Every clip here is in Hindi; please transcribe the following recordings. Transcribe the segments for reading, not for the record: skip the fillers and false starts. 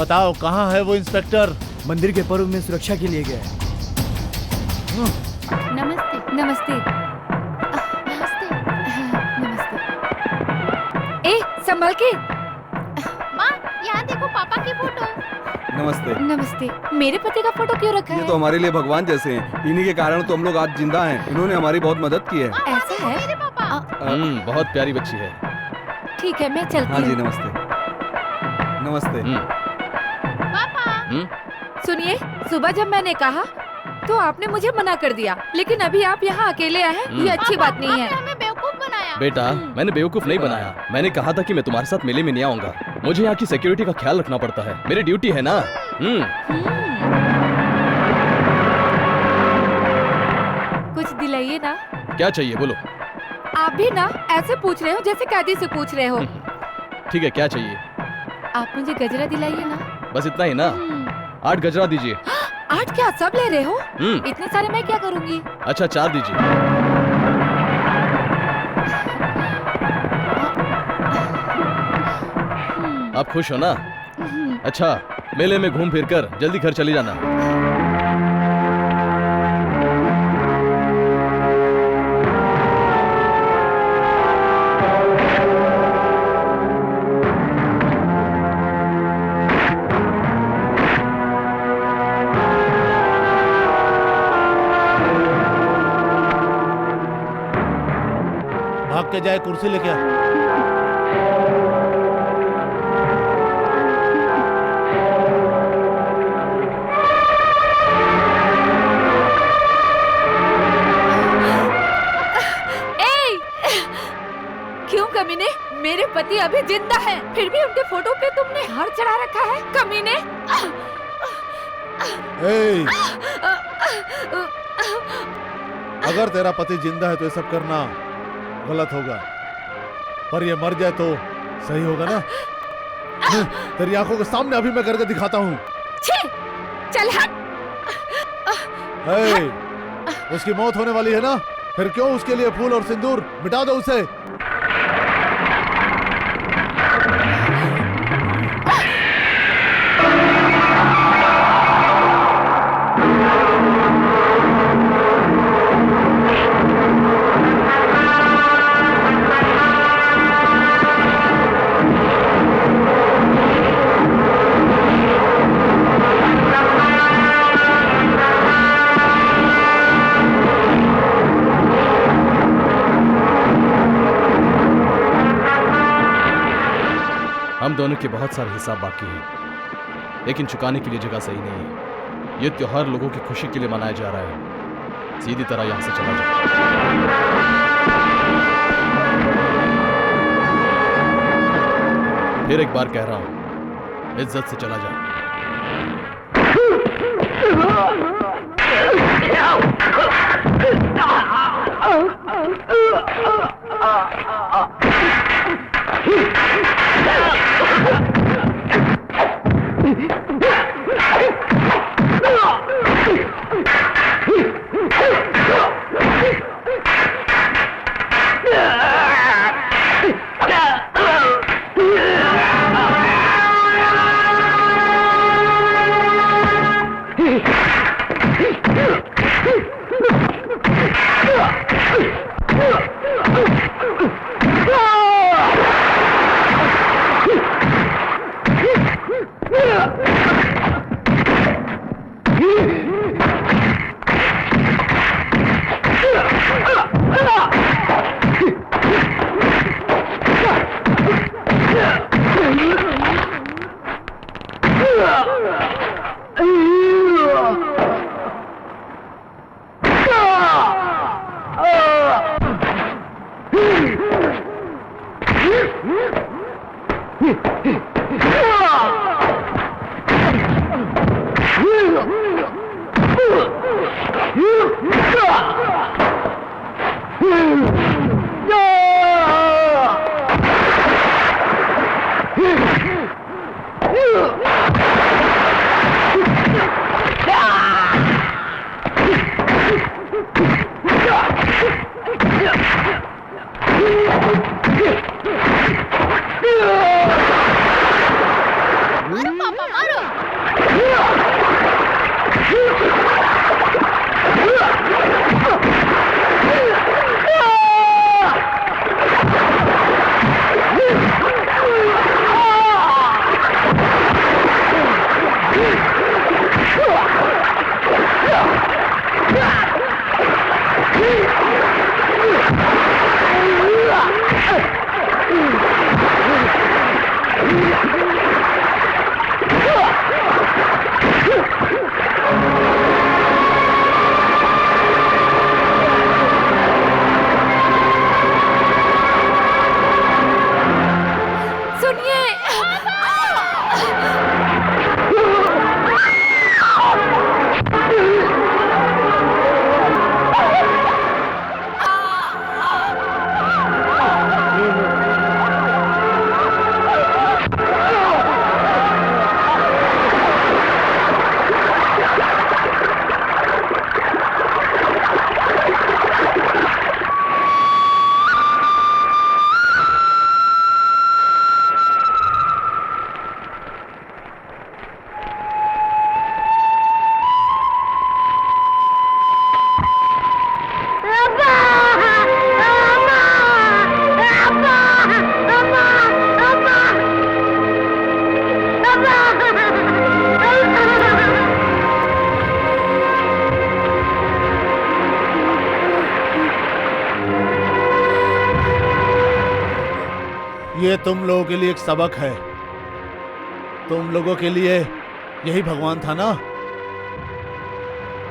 बताओ कहाँ है वो इंस्पेक्टर? मंदिर के पर्व में सुरक्षा के लिए गया है। नमस्ते। नमस्ते। नमस्ते। नमस्ते। ए, संभल के। माँ, यहाँ देखो पापा की फोटो। नमस्ते। नमस्ते। मेरे पति का फोटो क्यों रखा ये है? तो हमारे लिए भगवान जैसे हैं। इन्हीं के कारण तो हम लोग आज जिंदा हैं। इन्होंने हमारी बहुत मदद की है। ऐसा है? मेरे पापा। बहुत प्यारी बच्ची है। ठीक है, मैं चलती हाँ जी, हूँ। नमस्ते। नमस्ते। पापा। सुनिए, सुबह जब मैंने कहा तो आपने मुझे मना कर दिया, लेकिन अभी आप यहाँ अकेले आए हैं, ये अच्छी बात नहीं है। आपने हमें बेवकूफ बनाया। बेटा, मैंने बेवकूफ नहीं बनाया। मैंने कहा था कि मैं तुम्हारे साथ मेले में नहीं आऊंगा। मुझे यहाँ की सिक्योरिटी का ख्याल रखना पड़ता है, मेरी ड्यूटी है ना। कुछ दिलाइए ना। क्या चाहिए बोलो। आप भी ना ऐसे पूछ रहे हो जैसे कैदी से पूछ रहे हो। ठीक है, क्या चाहिए? आप मुझे गजरा दिलाइए ना। बस इतना ही ना? 8 गजरा दीजिए। 8 क्या सब ले रहे हो? इतने सारे मैं क्या करूँगी? अच्छा, 4 दीजिए। आप खुश हो ना? अच्छा, मेले में घूम फिर कर जल्दी घर चली जाना। भाग के जाए, कुर्सी लेके आ। क्यों कमीने? मेरे पति अभी जिंदा हैं, फिर भी उनके फोटो पे तुमने हार चढ़ा रखा है, कमीने। ए, अगर तेरा पति जिंदा है तो ये सब करना गलत होगा, पर ये मर जाए तो सही होगा ना? तेरी आंखों के सामने अभी मैं करके दिखाता हूँ। चल हट। ए, उसकी मौत होने वाली है ना, फिर क्यों उसके लिए फूल और सिंदूर? मिटा दो उसे। हम दोनों के बहुत सारे हिसाब बाकी हैं, लेकिन चुकाने के लिए जगह सही नहीं है। ये त्योहार लोगों की खुशी के लिए मनाया जा रहा है। सीधी तरह यहां से चला जाओ। फिर एक बार कह रहा हूं, इज्जत से चला जाओ। ये तुम लोगों के लिए एक सबक है। तुम लोगों के लिए यही भगवान था ना?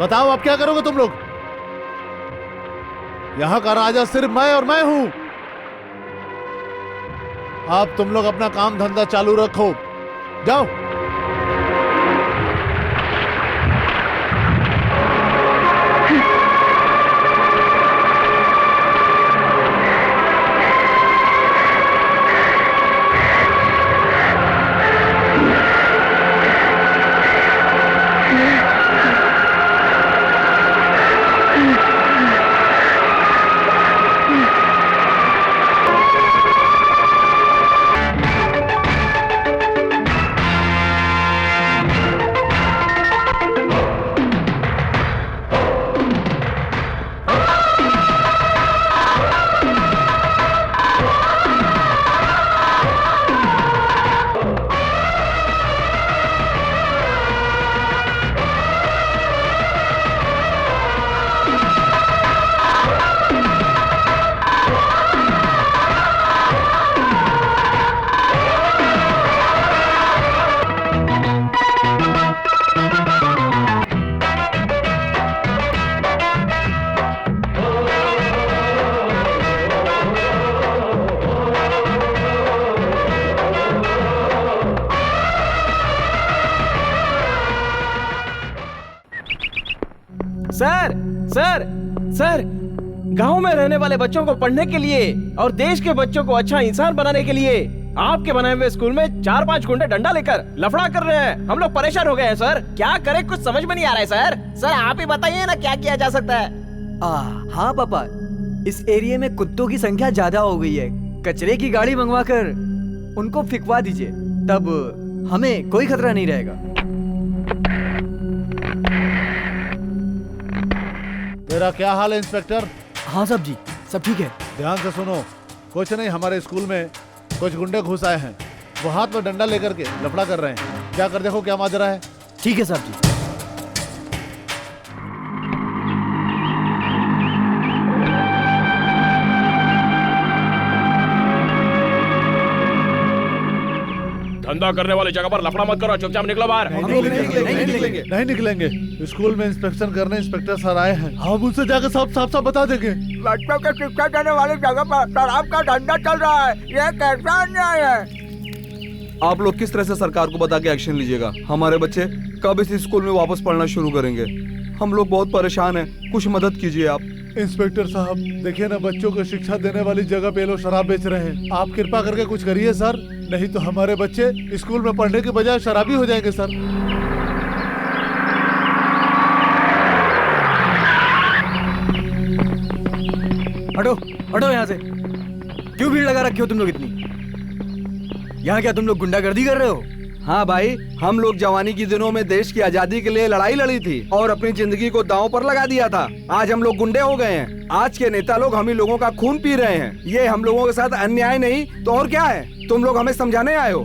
बताओ अब क्या करोगे तुम लोग? यहां का राजा सिर्फ मैं और मैं हूं। अब तुम लोग अपना काम धंधा चालू रखो, जाओ। सर सर सर, गांव में रहने वाले बच्चों को पढ़ने के लिए और देश के बच्चों को अच्छा इंसान बनाने के लिए आपके बनाए हुए स्कूल में 4-5 गुंडे डंडा लेकर लफड़ा कर रहे हैं। हम लोग परेशान हो गए हैं सर, क्या करें कुछ समझ में नहीं आ रहा है सर। सर आप ही बताइए ना क्या किया जा सकता है। हाँ पापा, इस एरिया में कुत्तों की संख्या ज्यादा हो गई है। कचरे की गाड़ी मंगवाकर उनको फिकवा दीजिए, तब हमें कोई खतरा नहीं रहेगा। तेरा क्या हाल है इंस्पेक्टर? हाँ साहब जी, सब ठीक है। ध्यान से सुनो, कुछ नहीं, हमारे स्कूल में कुछ गुंडे घुस आए हैं। वो हाथ में डंडा लेकर के लफड़ा कर रहे हैं। क्या कर देखो क्या माजरा है। ठीक है साहब जी। धंधा करने वाली जगह पर लफड़ा मत करो, चुपचाप निकलो बाहर। नहीं निकलेंगे। स्कूल में इंस्पेक्शन करने इंस्पेक्टर सर आए हैं, हम उनसे जाकर साफ साफ बता देंगे। बच्चों के शिक्षा देने वाली जगह पर शराब का धंधा चल रहा है, ये कैसा अन्याय है। आप लोग किस तरह से सरकार को बता के एक्शन लीजिएगा? हमारे बच्चे कब इस स्कूल में वापस पढ़ना शुरू करेंगे? हम लोग बहुत परेशान हैं, कुछ मदद कीजिए आप। इंस्पेक्टर साहब देखिए ना, बच्चों को शिक्षा देने वाली जगह पे लोग शराब बेच रहे हैं। आप कृपा करके कुछ करिए सर, नहीं तो हमारे बच्चे स्कूल में पढ़ने के बजाय शराबी हो जाएंगे सर। हटो हटो यहाँ से। क्यों भीड़ लगा रखी हो तुम लोग इतनी? यहाँ क्या तुम लोग गुंडागर्दी कर रहे हो? हाँ भाई, हम लोग जवानी के दिनों में देश की आजादी के लिए लड़ाई लड़ी थी और अपनी जिंदगी को दांव पर लगा दिया था। आज हम लोग गुंडे हो गए हैं। आज के नेता लोग हम ही लोगों का खून पी रहे हैं। ये हम लोगों के साथ अन्याय नहीं तो और क्या है? तुम लोग हमें समझाने आए हो।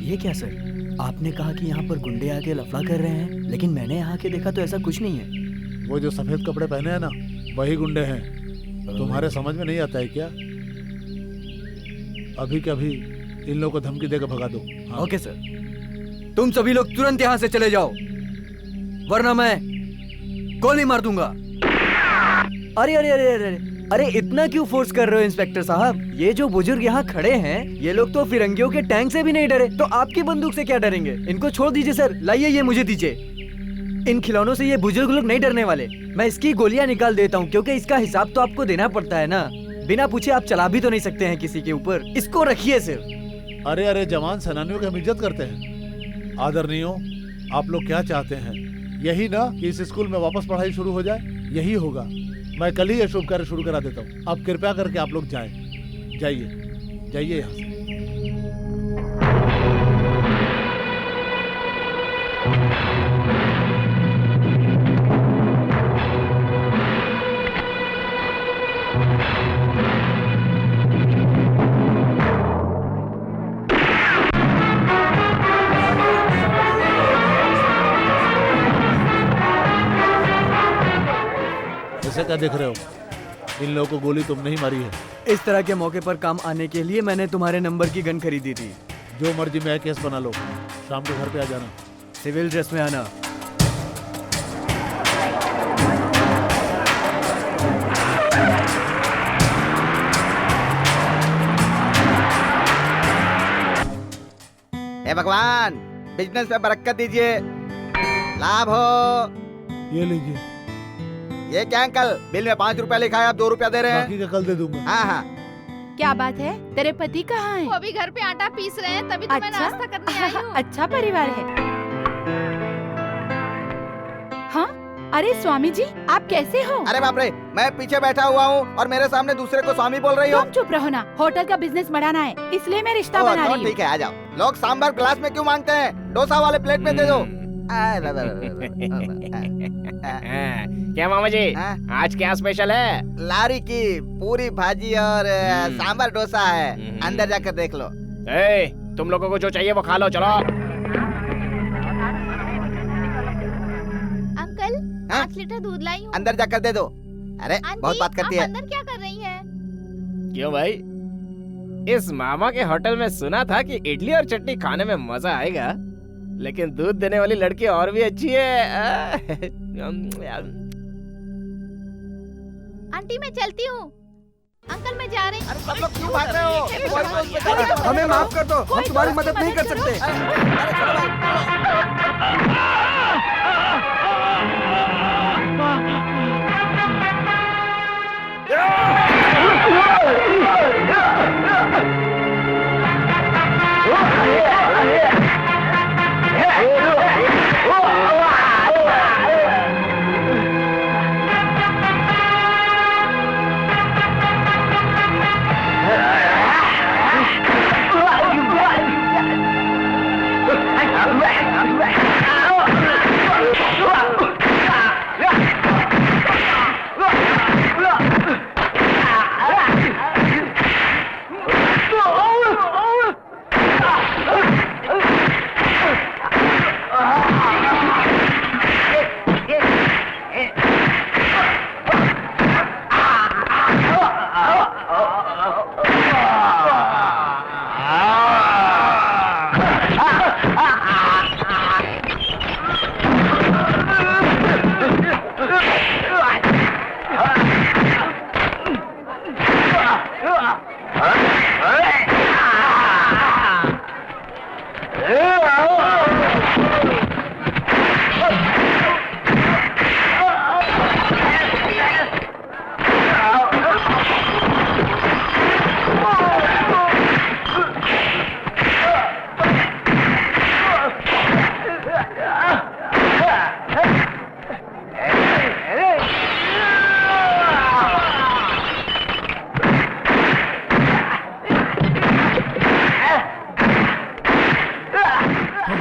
ये क्या सर, आपने कहा कि यहाँ पर गुंडे आके लफड़ा कर रहे हैं, लेकिन मैंने यहाँ के देखा तो ऐसा कुछ नहीं है। वो जो सफेद कपड़े पहने हैं ना, वही गुंडे हैं। तुम्हारे समझ में नहीं आता है क्या? अभी कभी इन लोगों को धमकी देकर भगा दो। हाँ। ओके सर, तुम सभी लोग तुरंत यहाँ से चले जाओ, वरना मैं गोली मार दूंगा। अरे अरे अरे अरे अरे, इतना क्यों फोर्स कर रहे हो इंस्पेक्टर साहब? ये जो बुजुर्ग यहाँ खड़े हैं, ये लोग तो फिरंगियों के टैंक से भी नहीं डरे, तो आपकी बंदूक से क्या डरेंगे? इनको छोड़ दीजिए सर। लाइए, ये मुझे दीजिए। इन खिलौनों से ये बुजुर्ग लोग नहीं डरने वाले। मैं इसकी गोलियां निकाल देता हूँ, क्योंकि इसका हिसाब तो आपको देना पड़ता है ना। बिना पूछे आप चला भी तो नहीं सकते हैं किसी के ऊपर। इसको रखिए सिर्फ। अरे अरे, जवान सेनानियों की हम इज्जत करते हैं। आदरणीयों, आप लोग क्या चाहते हैं? यही ना कि इस स्कूल में वापस पढ़ाई शुरू हो जाए? यही होगा। मैं कल ही ये शुभ कार्य शुरू करा देता हूँ। अब कृपया करके आप लोग जाइए, जाइए यहाँ से। ऐसे क्या देख रहे हो? इन लोगों को गोली तुमने ही मारी है। इस तरह के मौके पर काम आने के लिए मैंने तुम्हारे नंबर की गन खरीदी थी। जो मर्जी में केस बना लो, शाम को घर पे आ जाना। सिविल ड्रेस में आना। हे भगवान, बिजनेस में बरकत दीजिए, लाभ हो। ये लीजिए, ये क्या अंकल, बिल में 5 रुपया लिखा है, आप 2 रुपया दे रहे हैं। बाकी का कल दे दूंगा। हाँ हाँ। क्या बात है? तेरे पति कहाँ हैं? वो अभी घर पे आटा पीस रहे हैं, तभी तो मैं अच्छा? नाश्ता करने आई हूँ। अच्छा परिवार है। हाँ, अरे स्वामी जी, आप कैसे हो? अरे बाप रे, मैं पीछे बैठा हुआ हूँ और मेरे सामने दूसरे को स्वामी बोल रही हो। तुम चुप रहो ना, होटल का बिजनेस बढ़ाना है, इसलिए मैं रिश्ता बना रही हूँ। ठीक है, आ जाओ। लोग सांभर ग्लास में क्यों मांगते हैं? डोसा वाले प्लेट में दे दो। क्या मामा जी, हाँ? आज क्या स्पेशल है? लारी की पूरी भाजी और सांभर डोसा है, अंदर जाकर देख लो। तुम लोगों को जो चाहिए वो खा लो, चलो। अंकल, हाँ? 5 लीटर दूध लाई हूँ। अंदर जाकर दे दो। अरे आंटी, बहुत बात करती आप है। अंदर क्या कर रही हैं? क्यों भाई, इस मामा के होटल में सुना था कि इडली और चटनी खाने में मजा आएगा, लेकिन दूध देने वाली लड़की और भी अच्छी है। आंटी मैं चलती हूँ। अंकल मैं जा रही हूँ। अरे सब लोग क्यों भाग रहे हो? हमें माफ कर दो, हम तुम्हारी मदद नहीं कर सकते। अरे छोड़ो भाई।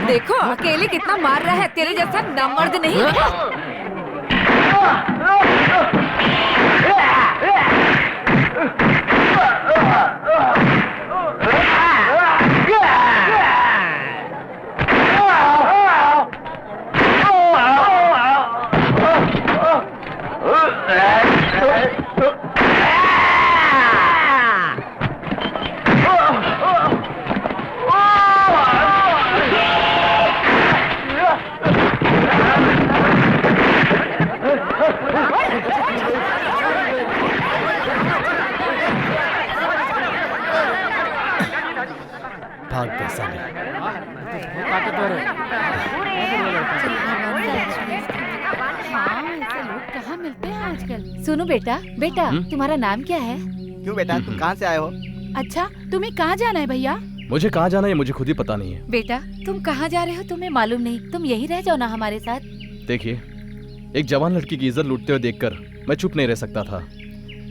देखो अकेले कितना मार रहा है, तेरे जैसा नामर्द नहीं है। भाग गए साले। हाँ, ऐसे लोग कहाँ मिलते हैं आजकल। सुनो बेटा, बेटा तुम्हारा नाम क्या है? क्यों बेटा, तुम कहाँ से आए हो? अच्छा, तुम्हें कहाँ जाना है भैया? मुझे कहाँ जाना है मुझे खुद ही पता नहीं है। बेटा तुम कहाँ जा रहे हो तुम्हें मालूम नहीं? तुम यही रह जाओ ना हमारे साथ। देखिए, एक जवान लड़की की इज्जत लूटते हुए देखकर मैं चुप नहीं रह सकता था,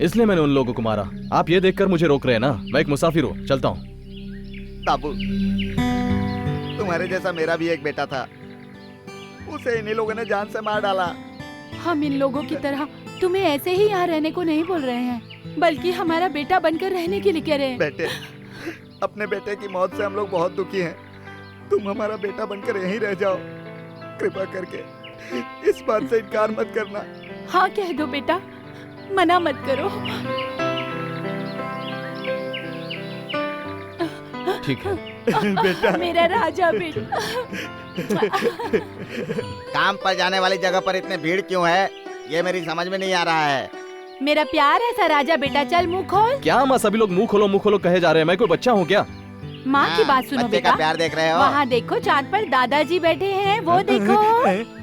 इसलिए मैंने उन लोगों को मारा। आप ये देखकर मुझे रोक रहे हैं ना? मैं एक मुसाफिर हूँ, चलता हूँ। बाबू, तुम्हारे जैसा मेरा भी एक बेटा था, उसे इन्हीं लोगों ने जान से मार डाला। हम इन लोगों की तरह तुम्हें ऐसे ही यहाँ रहने को नहीं बोल रहे हैं, बल्कि हमारा बेटा बनकर रहने के लिए कह रहे हैं। बेटे, अपने बेटे की मौत से हम लोग बहुत दुखी हैं। तुम हमारा बेटा बनकर यहीं रह जाओ, कृपा करके इस बात से इनकार मत करना। हाँ कह दो बेटा, मना मत करो। ठीक है। बेटा मेरा राजा बेटा। काम पर जाने वाली जगह पर इतने भीड़ क्यों है, ये मेरी समझ में नहीं आ रहा है। मेरा प्यार ऐसा राजा बेटा, चल मुंह खोल। क्या माँ सभी लोग मुंह खोलो कहे जा रहे हैं? मैं कोई बच्चा हूँ क्या? माँ की बात सुनो बच्चे का बेटा। प्यार देख रहे हो? वहाँ देखो चांद पर दादाजी बैठे हैं, वो देखो।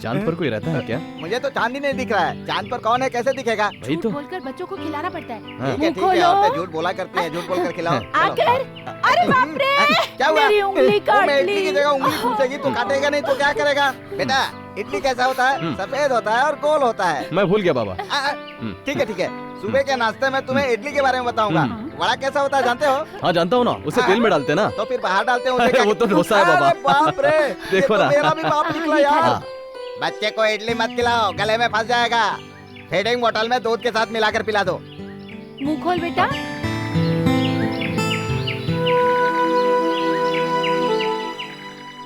चांद पर कोई रहता है क्या? मुझे तो चांद ही नहीं दिख रहा है। चांद पर कौन है, कैसे दिखेगा? वही झूठ तो। बोलकर बच्चों को खिलाना पड़ता है। हाँ। ठीक है मुंह ठीक है, खोलो। औरतें झूठ बोला करती हैं, झूठ बोलकर खिलाओ। आकर, अरे बाप रे, क्या हुआ? मेरी उंगली वो काट मैं इडली ली। की जगह उंगली घुसेगी तो काटेगा नहीं तो क्या करेगा? बेटा इडली कैसा होता है? सफेद होता है और गोल होता है। मैं भूल गया बाबा। ठीक है ठीक है, सुबह के नाश्ते में तुम्हें इडली के बारे में बताऊंगा। वड़ा कैसा होता है जानते हो? हाँ जानता हूँ ना, उसे तेल में डालते ना। तो फिर बाहर डालते हैं उसे अरे क्या? वो तो डोसा है बाबा। अरे बाप रे, ये देखो तो ना। मेरा भी बाप निकला यार। हाँ। बच्चे को इडली मत खिलाओ, गले में फंस जाएगा। फीडिंग बोतल में दूध के साथ मिलाकर पिला दो। मुंह खोल बेटा।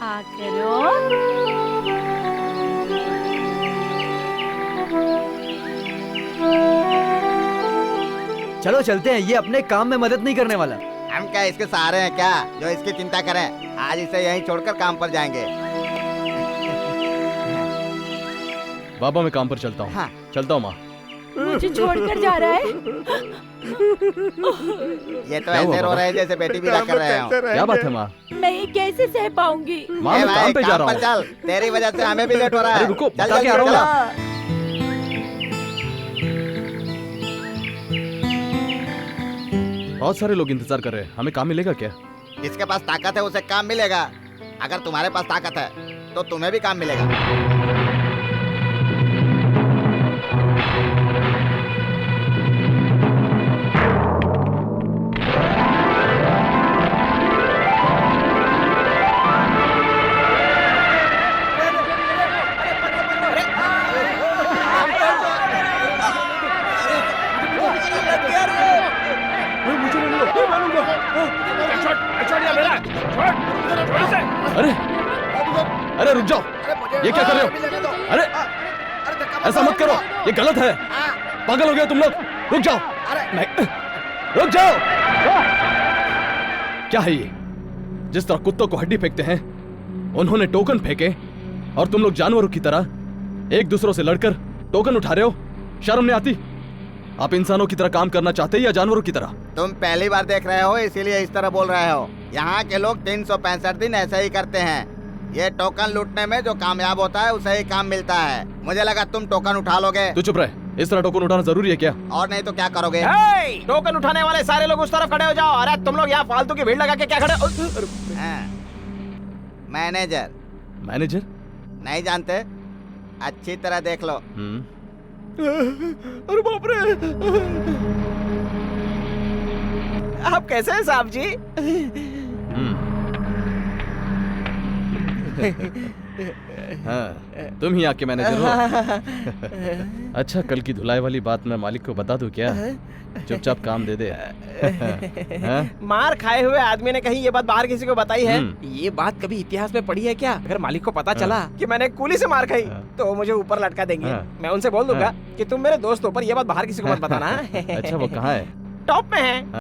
आ करो। चलो चलते हैं, ये अपने काम में मदद नहीं करने वाला। हम क्या इसके सहारे हैं क्या, जो इसकी चिंता करें? आज इसे यहीं छोड़कर काम पर जाएंगे। बाबा मैं काम पर चलता हूँ। हाँ। चलता हूँ माँ। मुझे छोड़कर जा रहा है। ये तो क्या हुआ ऐसे रो बाबा? रहे हैं जैसे बेटी विदा कर रहे हो। क्या बात है माँ? मैं ये कैसे सह पाऊंगी? माँ ए मैं भाई, काम पे जा काम रहा पर हूँ। चल, तेरी वजह से हमें भी लेट हो रहा है। अरे रुको, चल बता के जल्दी आ रहा हूँ चलो। ना। बहुत सारे लोग इंतजार कर रहे हैं, हमें काम मिलेगा क्या? जिसके पास ताकत है उसे काम मिलेगा। अगर तुम्हारे पास ताकत है तो तुम्हें भी काम मिलेगा। अरे अरे रुक जाओ, ये क्या कर रहे हो? अरे ऐसा मत करो, ये गलत है। पागल हो गए तुम लोग, रुक जाओ। नहीं, रुक जाओ। क्या है ये? जिस तरह कुत्तों को हड्डी फेंकते हैं, उन्होंने टोकन फेंके और तुम लोग जानवरों की तरह एक दूसरों से लड़कर टोकन उठा रहे हो। शर्म नहीं आती? आप इंसानों की तरह काम करना चाहते हैं या जानवरों की तरह? तुम पहली बार देख रहे हो इसीलिए इस तरह बोल रहे हो। यहाँ के लोग 365 दिन ऐसे ही करते हैं। ये टोकन लूटने में जो कामयाब होता है उसे ही काम मिलता है। मुझे लगा तुम टोकन उठा लोगे। तू चुप रहे, इस तरह टोकन उठाना जरूरी है क्या? और नहीं तो क्या करोगे? टोकन उठाने वाले सारे लोग उस तरफ खड़े हो जाओ। अरे तुम लोग यहाँ फालतू की भीड़ लगा के क्या खड़े हो? हाँ। Manager manager? नहीं जानते? अच्छी तरह देख लो। अरे बाप रे, आप कैसे हैं साहब जी? हाँ, तुम ही आके मैनेजर हो। अच्छा, कल की धुलाई वाली बात मैं मालिक को बता दूं क्या? चुपचाप काम दे दे। हाँ? मार खाए हुए आदमी ने कहीं ये बात बाहर किसी को बताई है? हम्म। ये बात कभी इतिहास में पढ़ी है क्या? अगर मालिक को पता चला कि मैंने कुली से मार खाई तो वो मुझे ऊपर लटका देंगे। हाँ। मैं उनसे बोल दूंगा कि तुम मेरे दोस्त हो, पर ये बात बाहर किसी को मत बताना। अच्छा, वो कहाँ है? टॉप में है।